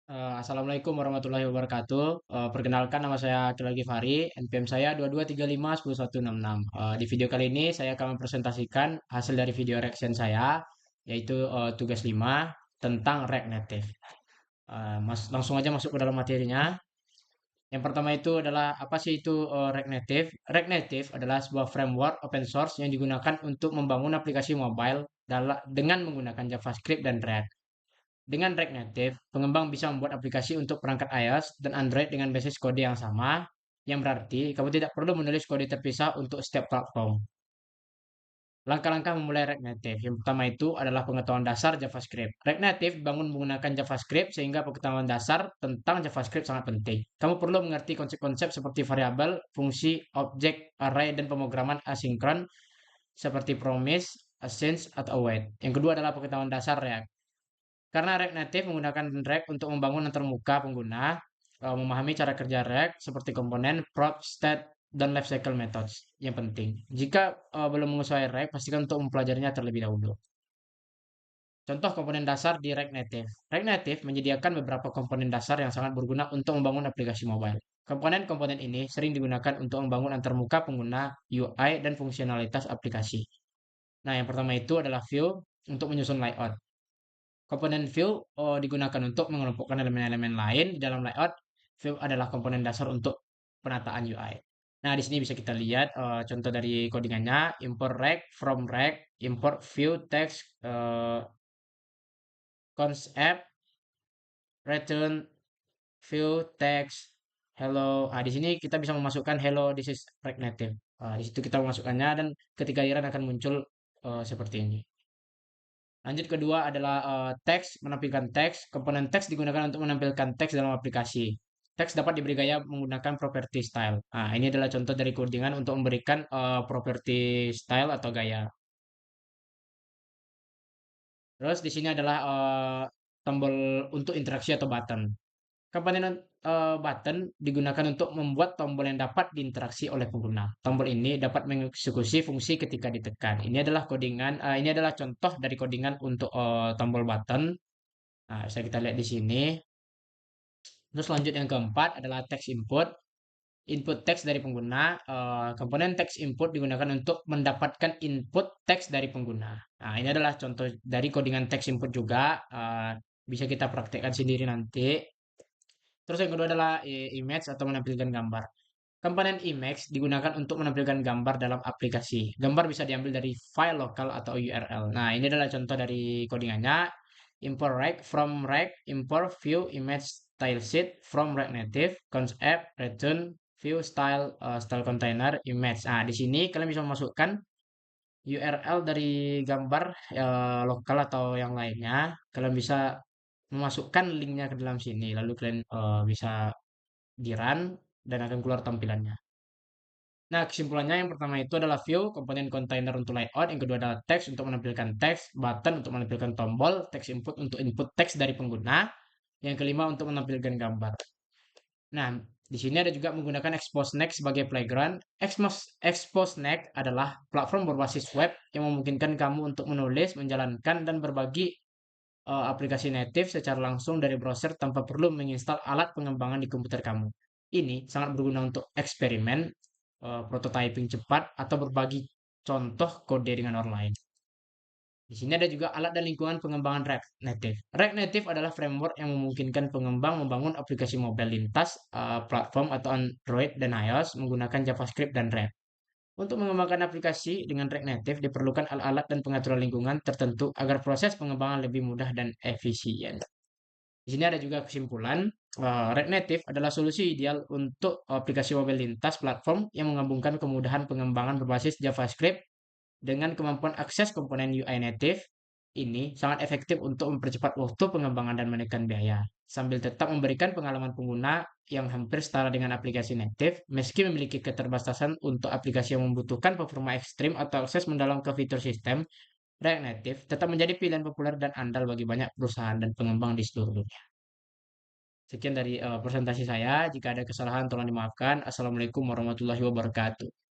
Assalamualaikum warahmatullahi wabarakatuh. Perkenalkan nama saya Akil Fari, NPM saya 2235 10166. Di video kali ini saya akan mempresentasikan hasil dari video reaction saya, yaitu tugas 5 tentang React Native. Langsung aja masuk ke dalam materinya. Yang pertama itu adalah apa sih itu React Native? React Native adalah sebuah framework open source yang digunakan untuk membangun aplikasi mobile dengan menggunakan JavaScript dan React. Dengan React Native, pengembang bisa membuat aplikasi untuk perangkat iOS dan Android dengan basis kode yang sama, yang berarti kamu tidak perlu menulis kode terpisah untuk setiap platform. Langkah-langkah memulai React Native. Yang pertama itu adalah pengetahuan dasar JavaScript. React Native dibangun menggunakan JavaScript sehingga pengetahuan dasar tentang JavaScript sangat penting. Kamu perlu mengerti konsep-konsep seperti variabel, fungsi, objek, array, dan pemrograman asinkron seperti promise, async, atau await. Yang kedua adalah pengetahuan dasar React. Karena React Native menggunakan React untuk membangun antarmuka pengguna, memahami cara kerja React seperti komponen, prop, state, dan lifecycle methods yang penting. Jika belum menguasai React, pastikan untuk mempelajarinya terlebih dahulu. Contoh komponen dasar di React Native. React Native menyediakan beberapa komponen dasar yang sangat berguna untuk membangun aplikasi mobile. Komponen-komponen ini sering digunakan untuk membangun antarmuka pengguna, UI, dan fungsionalitas aplikasi. Nah, yang pertama itu adalah view untuk menyusun layout. Komponen view digunakan untuk mengelompokkan elemen-elemen lain di dalam layout. View adalah komponen dasar untuk penataan UI. Nah, di sini bisa kita lihat contoh dari codingannya, import rect, from rect, import view text, concept, return view text, hello. Ah, di sini kita bisa memasukkan hello, this is React Native. Di situ kita memasukkannya dan ketika run akan muncul seperti ini. Lanjut kedua adalah teks, menampilkan teks. Komponen teks digunakan untuk menampilkan teks dalam aplikasi. Teks dapat diberi gaya menggunakan property style. Nah, ini adalah contoh dari codingan untuk memberikan property style atau gaya. Terus di sini adalah tombol untuk interaksi atau button. Komponen button digunakan untuk membuat tombol yang dapat diinteraksi oleh pengguna. Tombol ini dapat mengeksekusi fungsi ketika ditekan. Ini adalah contoh dari codingan untuk tombol button. Nah, bisa kita lihat di sini. Terus lanjut yang keempat adalah text input. Input teks dari pengguna. Komponen text input digunakan untuk mendapatkan input teks dari pengguna. Nah, ini adalah contoh dari codingan text input juga. Bisa kita praktekkan sendiri nanti. Terus yang kedua adalah image atau menampilkan gambar. Komponen image digunakan untuk menampilkan gambar dalam aplikasi. Gambar bisa diambil dari file lokal atau URL. Nah, ini adalah contoh dari codingannya. Import rect, from rect, import view image style sheet from React Native, concept, return, view style, style container, image. Nah, di sini kalian bisa memasukkan URL dari gambar lokal atau yang lainnya. Kalian bisa memasukkan linknya ke dalam sini. Lalu kalian bisa di run dan akan keluar tampilannya. Nah, kesimpulannya yang pertama itu adalah view, komponen container untuk layout, yang kedua adalah text untuk menampilkan teks, button untuk menampilkan tombol, text input untuk input teks dari pengguna, yang kelima untuk menampilkan gambar. Nah, di sini ada juga menggunakan Expose Next sebagai playground. Expose Next adalah platform berbasis web yang memungkinkan kamu untuk menulis, menjalankan, dan berbagi aplikasi native secara langsung dari browser tanpa perlu menginstal alat pengembangan di komputer kamu. Ini sangat berguna untuk eksperimen, prototyping cepat, atau berbagi contoh kode dengan orang lain. Di sini ada juga alat dan lingkungan pengembangan React Native. React Native adalah framework yang memungkinkan pengembang membangun aplikasi mobile lintas, platform atau Android dan iOS menggunakan JavaScript dan React. Untuk mengembangkan aplikasi dengan React Native diperlukan alat-alat dan pengaturan lingkungan tertentu agar proses pengembangan lebih mudah dan efisien. Di sini ada juga kesimpulan, React Native adalah solusi ideal untuk aplikasi mobile lintas platform yang menggabungkan kemudahan pengembangan berbasis JavaScript dengan kemampuan akses komponen UI native. Ini sangat efektif untuk mempercepat waktu pengembangan dan menekan biaya, sambil tetap memberikan pengalaman pengguna yang hampir setara dengan aplikasi native, meski memiliki keterbatasan untuk aplikasi yang membutuhkan performa ekstrim atau akses mendalam ke fitur sistem. React Native tetap menjadi pilihan populer dan andal bagi banyak perusahaan dan pengembang di seluruh dunia. Sekian dari presentasi saya. Jika ada kesalahan, tolong dimaafkan. Assalamualaikum warahmatullahi wabarakatuh.